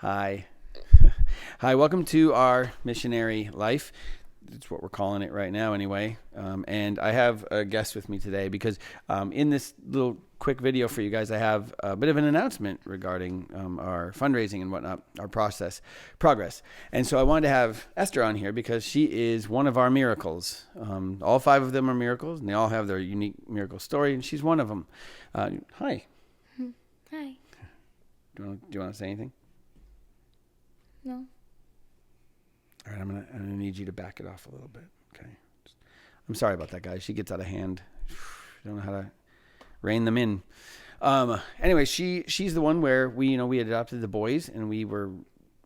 Hi. Hi, welcome to our missionary life. That's what we're calling it right now anyway. And I have a guest with me today because in this little quick video for you guys, I have a bit of an announcement regarding our fundraising and whatnot, our progress. And so I wanted to have Esther on here because she is one of our miracles. All five of them are miracles, and they all have their unique miracle story, and she's one of them. Hi. Hi. Do you want to say anything? No. All right, I'm gonna need you to back it off a little bit. Okay. I'm sorry about that, guys. She gets out of hand. Don't know how to rein them in. Anyway, she's the one where we adopted the boys, and we were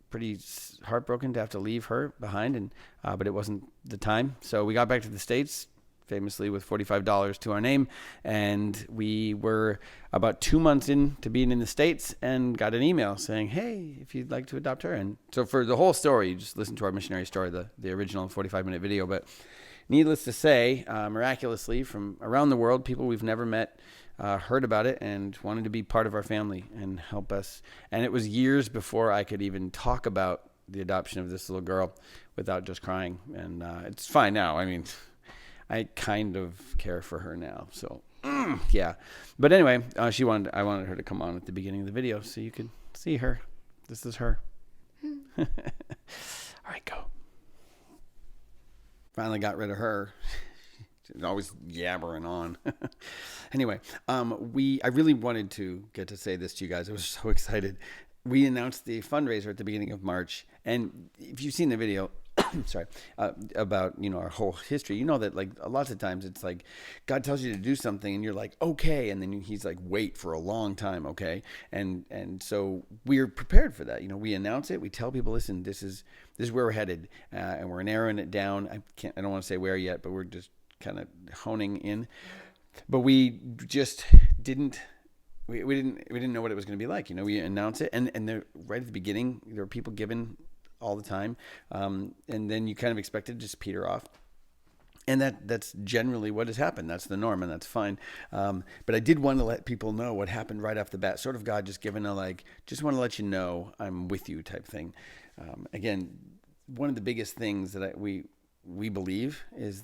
pretty heartbroken to have to leave her behind, and but it wasn't the time. So we got back to the States, famously with $45 to our name, and we were about 2 months into being in the States and got an email saying, hey, if you'd like to adopt her. And so for the whole story, you just listen to our missionary story, the original 45-minute video. But needless to say, miraculously from around the world, people we've never met heard about it and wanted to be part of our family and help us. And it was years before I could even talk about the adoption of this little girl without just crying. And it's fine now. I mean, I kind of care for her now, so yeah. But anyway, I wanted her to come on at the beginning of the video so you could see her. This is her. All right, go. Finally got rid of her. She's always yabbering on. Anyway, I really wanted to get to say this to you guys. I was so excited. We announced the fundraiser at the beginning of March, and if you've seen the video, sorry, about, our whole history, you know that like lots of times it's like God tells you to do something and you're like, okay. And then he's like, wait for a long time. Okay. And so we're prepared for that. We announce it, we tell people, listen, this is where we're headed. And we're narrowing it down. I don't want to say where yet, but we're just kind of honing in, but we just didn't, we didn't know what it was going to be like. We announce it and right at the beginning, there were people giving all the time. And then you kind of expect it to just peter off. And that's generally what has happened. That's the norm, and that's fine. But I did want to let people know what happened right off the bat. Sort of God just giving just want to let you know I'm with you type thing. Again, one of the biggest things that we believe is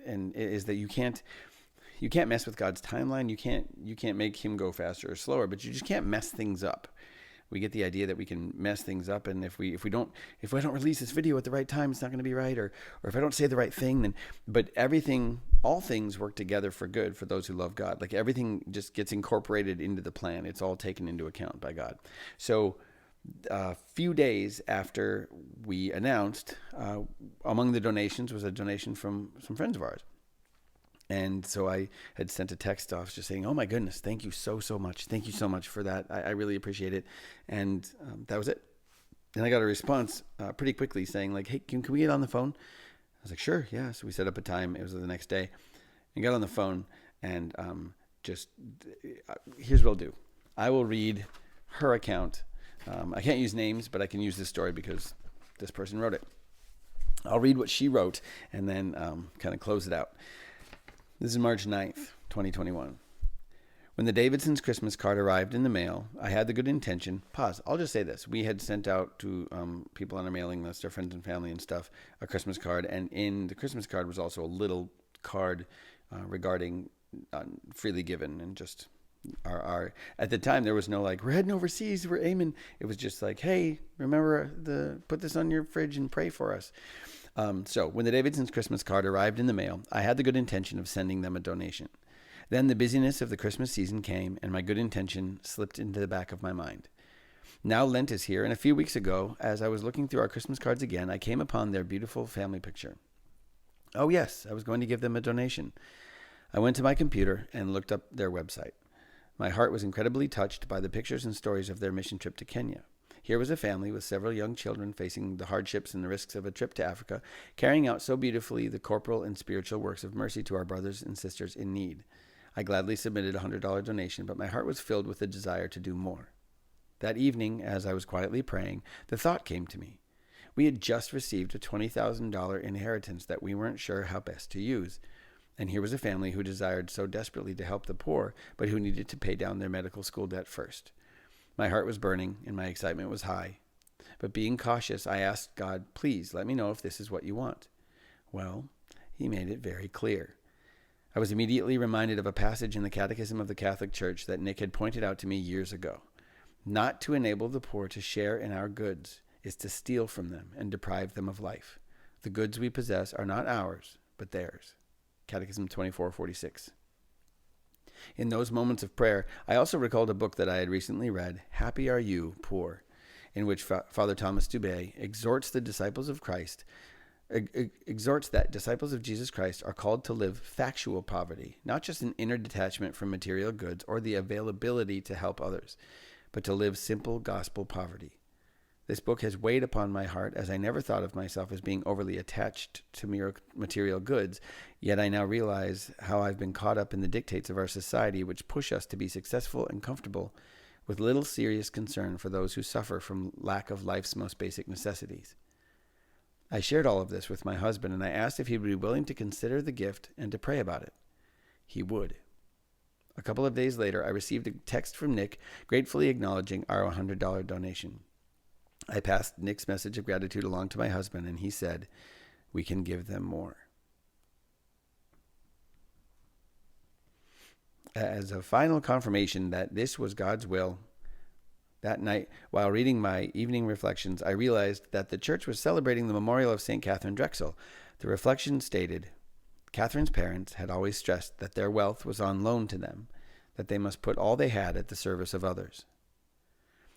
that you can't mess with God's timeline. You can't make him go faster or slower, but you just can't mess things up. We get the idea that we can mess things up, and if I don't release this video at the right time, it's not going to be right, or if I don't say the right thing, then. But all things work together for good for those who love God. Like everything just gets incorporated into the plan. It's all taken into account by God. So a few days after we announced, among the donations was a donation from some friends of ours. And so I had sent a text off just saying, oh my goodness, thank you so much. Thank you so much for that. I really appreciate it. And that was it. And I got a response pretty quickly saying like, hey, can we get on the phone? I was like, sure, yeah. So we set up a time. It was the next day. And got on the phone and here's what I'll do. I will read her account. I can't use names, but I can use this story because this person wrote it. I'll read what she wrote and then kind of close it out. This is March 9th, 2021. When the Davidsons' Christmas card arrived in the mail, I had the good intention. Pause. I'll just say this. We had sent out to people on our mailing list, our friends and family and stuff, a Christmas card. And in the Christmas card was also a little card regarding freely given and just our at the time there was no like, we're heading overseas, we're aiming. It was just like, hey, remember put this on your fridge and pray for us. So when the Davidsons' Christmas card arrived in the mail, I had the good intention of sending them a donation. Then the busyness of the Christmas season came, and my good intention slipped into the back of my mind. Now Lent is here, and a few weeks ago, as I was looking through our Christmas cards again, I came upon their beautiful family picture. Oh yes, I was going to give them a donation. I went to my computer and looked up their website. My heart was incredibly touched by the pictures and stories of their mission trip to Kenya. Here was a family with several young children facing the hardships and the risks of a trip to Africa, carrying out so beautifully the corporal and spiritual works of mercy to our brothers and sisters in need. I gladly submitted a $100 donation, but my heart was filled with a desire to do more. That evening, as I was quietly praying, the thought came to me. We had just received a $20,000 inheritance that we weren't sure how best to use. And here was a family who desired so desperately to help the poor, but who needed to pay down their medical school debt first. My heart was burning, and my excitement was high. But being cautious, I asked God, please let me know if this is what you want. Well, he made it very clear. I was immediately reminded of a passage in the Catechism of the Catholic Church that Nick had pointed out to me years ago. Not to enable the poor to share in our goods is to steal from them and deprive them of life. The goods we possess are not ours, but theirs. Catechism 2446. In those moments of prayer, I also recalled a book that I had recently read, Happy Are You, Poor, in which Father Thomas Dubé exhorts that disciples of Jesus Christ are called to live factual poverty, not just an inner detachment from material goods or the availability to help others, but to live simple gospel poverty. This book has weighed upon my heart, as I never thought of myself as being overly attached to material goods, yet I now realize how I've been caught up in the dictates of our society, which push us to be successful and comfortable, with little serious concern for those who suffer from lack of life's most basic necessities. I shared all of this with my husband, and I asked if he would be willing to consider the gift and to pray about it. He would. A couple of days later, I received a text from Nick, gratefully acknowledging our $100 donation. I passed Nick's message of gratitude along to my husband, and he said, we can give them more. As a final confirmation that this was God's will, that night, while reading my evening reflections, I realized that the church was celebrating the memorial of St. Catherine Drexel. The reflection stated, Catherine's parents had always stressed that their wealth was on loan to them, that they must put all they had at the service of others.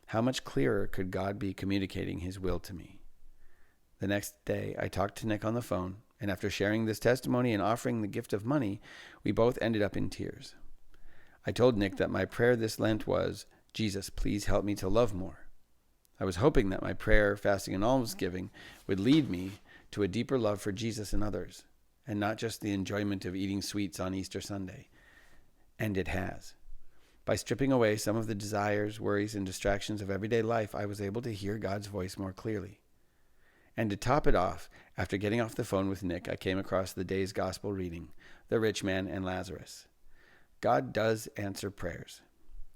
How much clearer could God be communicating his will to me? The next day, I talked to Nick on the phone, and after sharing this testimony and offering the gift of money, we both ended up in tears. I told Nick that my prayer this Lent was, Jesus, please help me to love more. I was hoping that my prayer, fasting, and almsgiving would lead me to a deeper love for Jesus and others, and not just the enjoyment of eating sweets on Easter Sunday. And it has. By stripping away some of the desires, worries, and distractions of everyday life, I was able to hear God's voice more clearly. And to top it off, after getting off the phone with Nick, I came across the day's gospel reading, The Rich Man and Lazarus. God does answer prayers.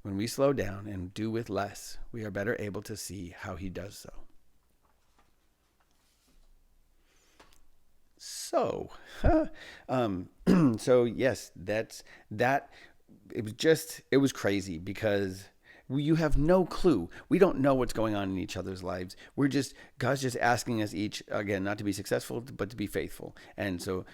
When we slow down and do with less, we are better able to see how he does so. So yes, that. It was crazy because you have no clue. We don't know what's going on in each other's lives. God's just asking us each, again, not to be successful, but to be faithful. And so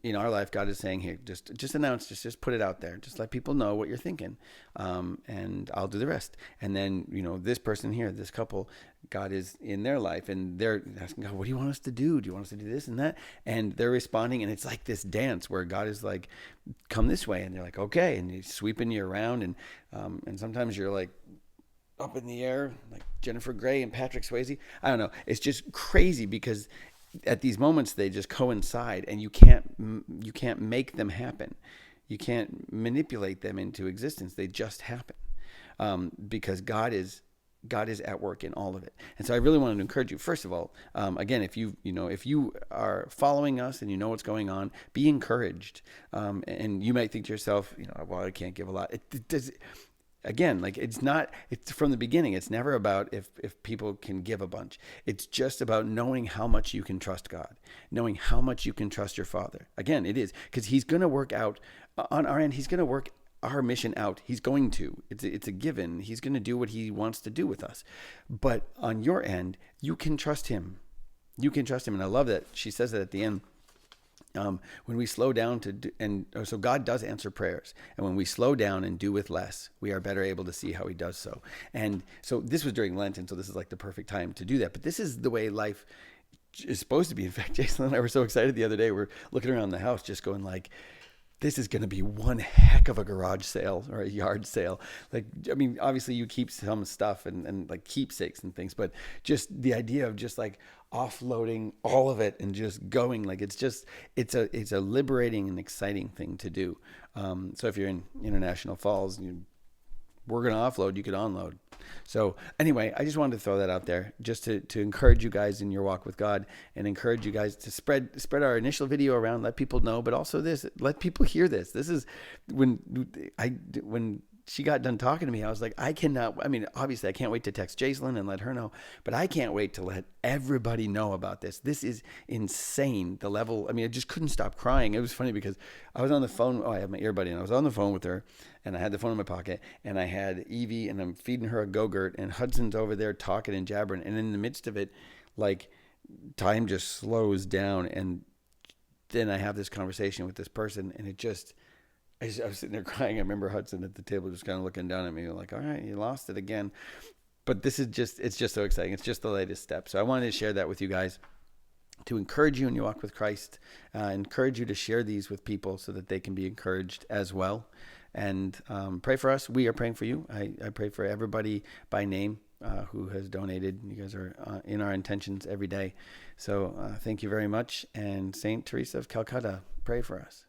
in our life, God is saying, here, just announce, just put it out there. Just let people know what you're thinking. And I'll do the rest. And then, this person here, this couple, God is in their life and they're asking God, what do you want us to do? Do you want us to do this and that? And they're responding. And it's like this dance where God is like, come this way. And they're like, okay. And he's sweeping you around. And sometimes you're like, up in the air, like Jennifer Grey and Patrick Swayze. I don't know. It's just crazy because at these moments they just coincide, and you can't make them happen. You can't manipulate them into existence. They just happen because God is at work in all of it. And so I really wanted to encourage you. First of all, again, if you are following us and you know what's going on, be encouraged. And you might think to yourself, well, I can't give a lot. It does. Again, like it's from the beginning, it's never about if people can give a bunch. It's just about knowing how much you can trust God, knowing how much you can trust your Father. Again, it is because he's going to work out on our end. He's going to work our mission out. He's going to. It's a given. He's going to do what he wants to do with us. But on your end, you can trust him. You can trust him. And I love that she says that at the end. When we slow down so God does answer prayers. And when we slow down and do with less, we are better able to see how he does so. And so this was during Lent, and so this is like the perfect time to do that. But this is the way life is supposed to be. In fact, Jason and I were so excited the other day. We're looking around the house just going like, this is going to be one heck of a garage sale or a yard sale. Like, I mean, obviously you keep some stuff and like keepsakes and things, but just the idea of just like offloading all of it and just going, like, it's a liberating and exciting thing to do. So if you're in International Falls, we're going to offload, you could unload. So anyway, I just wanted to throw that out there just to encourage you guys in your walk with God and encourage you guys to spread our initial video around, let people know, but also let people hear this. This is when she got done talking to me, I was like, obviously I can't wait to text Jacelyn and let her know, but I can't wait to let everybody know about this. This is insane. The level, I just couldn't stop crying. It was funny because I was on the phone. Oh, I have my earbud in. I was on the phone with her and I had the phone in my pocket and I had Evie and I'm feeding her a Go-Gurt and Hudson's over there talking and jabbering. And in the midst of it, like time just slows down. And then I have this conversation with this person and I was sitting there crying. I remember Hudson at the table just kind of looking down at me like, all right, you lost it again. But it's just so exciting. It's just the latest step. So I wanted to share that with you guys to encourage you in your walk with Christ, encourage you to share these with people so that they can be encouraged as well. And pray for us. We are praying for you. I pray for everybody by name who has donated. You guys are in our intentions every day. So thank you very much. And Saint Teresa of Calcutta, pray for us.